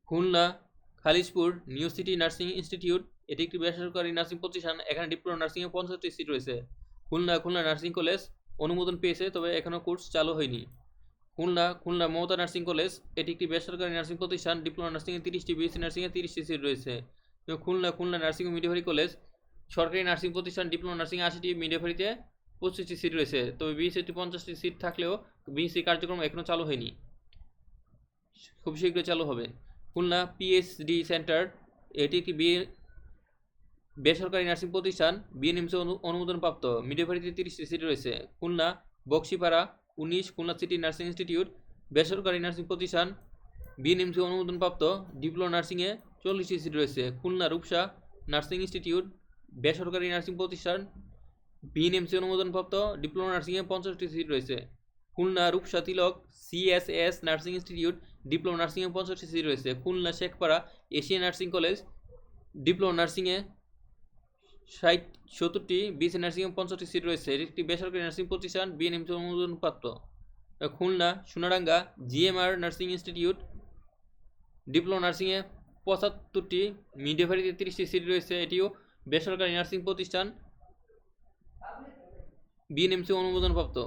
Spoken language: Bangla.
Khulna Khalishpur new city nursing institute, এটি একটি বেসরকারি নার্সিং প্রতিষ্ঠান, এখানে ডিপ্লোমা নার্সিংয়ে 50টি সিট রয়েছে। খুলনা নার্সিং কলেজ অনুমোদন পেয়েছে, তবে এখনও কোর্স চালু হয়নি। খুলনা মমতা নার্সিং কলেজ, এটি একটি বেসরকারি নার্সিং প্রতিষ্ঠান, ডিপ্লোমা নার্সিংয়ে 30টি, বিএসসি নার্সিংয়ে 30টি সিট রয়েছে। খুলনা নার্সিং ও মিডওয়াইফারি কলেজ সরকারি নার্সিং প্রতিষ্ঠান, ডিপ্লোমা নার্সিংয়ে 80টি, মিডওয়াইফারিতে 25টি সিট রয়েছে, তবে বিএসসিতে 50টি সিট থাকলেও বিএসসি কার্যক্রম এখনও চালু হয়নি, খুব শীঘ্রই চালু হবে। খুলনা পিএইচডি সেন্টার, এটি একটি বেসরকারি নার্সিং প্রতিষ্ঠান, বিএনএমসি অনুমোদনপ্রাপ্ত, মিডওয়াইফারিতে 30টি সিট রয়েছে। Khulna Boxipara 19 Khulna city nursing institute, বেসরকারি নার্সিং প্রতিষ্ঠান, বিএনএমসি অনুমোদনপ্রাপ্ত, ডিপ্লোমা নার্সিংয়ে 40টি সিট রয়েছে। খুলনা রূপসা নার্সিং ইনস্টিটিউট, বেসরকারি নার্সিং প্রতিষ্ঠান, বিএনএমসি অনুমোদনপ্রাপ্ত, ডিপ্লোমা নার্সিংয়ে 50টি সিট রয়েছে। Khulna Rupsha Tilak CSS nursing institute, diploma নার্সিংয়ে 50টি সিট রয়েছে। Khulna Shekhpara Asia nursing college, diploma নার্সিংয়ে 70টি, বিএসসি নার্সিংয়ে 50টি সিট রয়েছে, এটি একটি বেসরকারি নার্সিং প্রতিষ্ঠান, বিএনএমসি অনুমোদনপ্রাপ্ত। Khulna Sonadanga GMR nursing institute, diploma নার্সিংয়ে 75টি, মিডওয়াইফারিতে 30টি সিট রয়েছে, এটিও বেসরকারি নার্সিং প্রতিষ্ঠান, বিএনএমসি অনুমোদনপ্রাপ্ত।